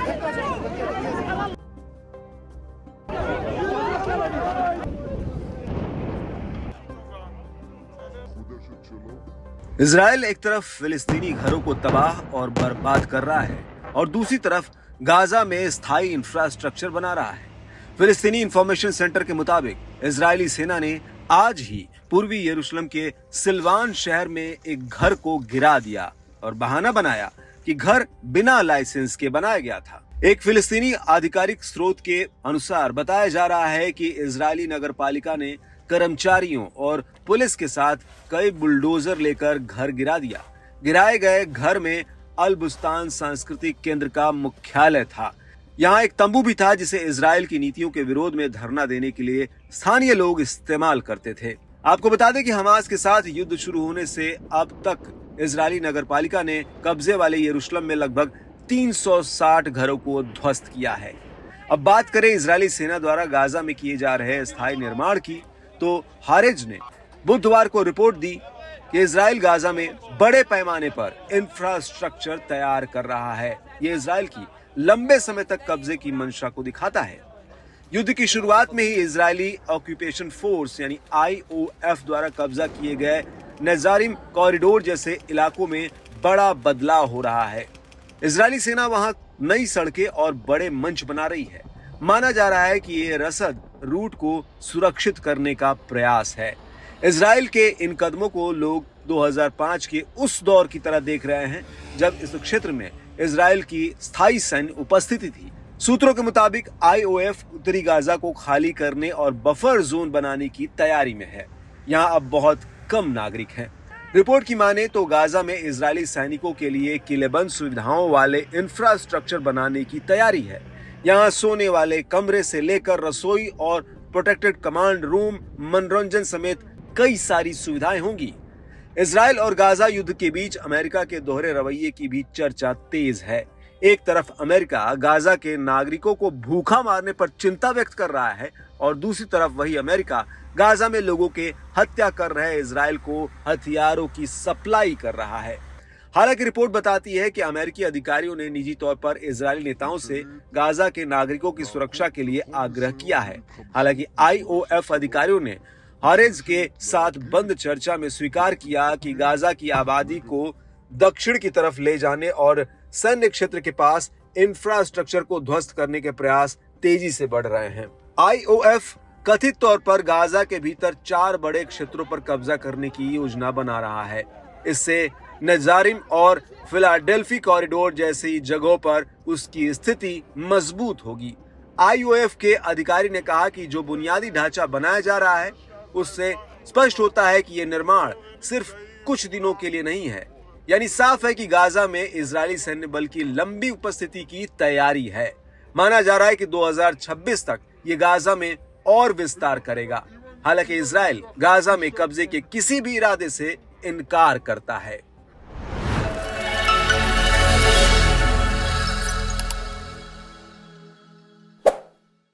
Israel एक तरफ फिलिस्तीनी घरों को तबाह और बर्बाद कर रहा है और दूसरी तरफ गाजा में स्थायी इंफ्रास्ट्रक्चर बना रहा है। फिलिस्तीनी इंफॉर्मेशन सेंटर के मुताबिक इजरायली सेना ने आज ही पूर्वी यरूशलेम के सिलवान शहर में एक घर को गिरा दिया और बहाना बनाया कि घर बिना लाइसेंस के बनाया गया था। एक फिलिस्तीनी आधिकारिक स्रोत के अनुसार बताया जा रहा है कि इजरायली नगरपालिका ने कर्मचारियों और पुलिस के साथ कई बुलडोजर लेकर घर गिरा दिया। गिराए गए घर में अल बुस्तान सांस्कृतिक केंद्र का मुख्यालय था। यहाँ एक तंबू भी था जिसे इजराइल की नीतियों के विरोध में धरना देने के लिए स्थानीय लोग इस्तेमाल करते थे। आपको बता दें कि हमास के साथ युद्ध शुरू होने से अब तक इजरायली नगरपालिका ने कब्जे वाले यरूशलेम में लगभग 360 घरों को ध्वस्त किया है। अब बात करें इजरायली सेना द्वारा गाजा में किए जा रहे स्थायी निर्माण की, तो हारेज ने बुधवार को रिपोर्ट दी कि इजराइल गाजा में बड़े पैमाने पर इंफ्रास्ट्रक्चर तैयार कर रहा है। ये इजराइल की लंबे समय तक कब्जे की मंशा को दिखाता है। युद्ध की शुरुआत में ही इजरायली ऑक्यूपेशन फोर्स यानी IOF द्वारा कब्जा किए गए नेजारिम कॉरिडोर जैसे इलाकों में बड़ा बदलाव हो रहा है। इजरायली सेना वहां नई सड़कें और बड़े मंच बना रही है। माना जा रहा है कि ये रसद रूट को सुरक्षित करने का प्रयास है। इजराइल के इन कदमों को लोग 2005 के उस दौर की तरह देख रहे हैं जब इस क्षेत्र में इजराइल की स्थायी सैन्य उपस्थिति थी। सूत्रों के मुताबिक IOF उत्तरी गाजा को खाली करने और बफर जोन बनाने की तैयारी में है। यहाँ अब बहुत कम नागरिक हैं। रिपोर्ट की माने तो गाजा में इजरायली सैनिकों के लिए किलेबंद सुविधाओं वाले इंफ्रास्ट्रक्चर बनाने की तैयारी है। यहाँ सोने वाले कमरे से लेकर रसोई और प्रोटेक्टेड कमांड रूम, मनोरंजन समेत कई सारी सुविधाएं होंगी। इजराइल और गाजा युद्ध के बीच अमेरिका के दोहरे रवैये की भी चर्चा तेज है। एक तरफ अमेरिका गाजा के नागरिकों को भूखा मारने पर चिंता व्यक्त कर रहा है और दूसरी तरफ वही अमेरिका गाजा में लोगों के हत्या कर रहे इजराइल को हथियारों की सप्लाई कर रहा है। हालांकि रिपोर्ट बताती है कि अमेरिकी अधिकारियों ने निजी तौर पर इजरायली नेताओं से गाजा के नागरिकों की सुरक्षा के लिए आग्रह किया है। हालांकि IOF अधिकारियों ने हारेज के साथ बंद चर्चा में स्वीकार किया कि गाजा की आबादी को दक्षिण की तरफ ले जाने और सैन्य क्षेत्र के पास इंफ्रास्ट्रक्चर को ध्वस्त करने के प्रयास तेजी से बढ़ रहे हैं। IOF कथित तौर पर गाजा के भीतर 4 बड़े क्षेत्रों पर कब्जा करने की योजना बना रहा है। इससे नेजारिम और फिलाडेल्फी कॉरिडोर जैसी जगहों पर उसकी स्थिति मजबूत होगी। IOF के अधिकारी ने कहा कि जो बुनियादी ढांचा बनाया जा रहा है उससे स्पष्ट होता है कि यह निर्माण सिर्फ कुछ दिनों के लिए नहीं है। यानी साफ है कि गाजा में इजरायली सैन्य बल की लंबी उपस्थिति की तैयारी है। माना जा रहा है कि 2026 तक ये गाजा में और विस्तार करेगा। हालांकि इजराइल गाजा में कब्जे के किसी भी इरादे से इनकार करता है।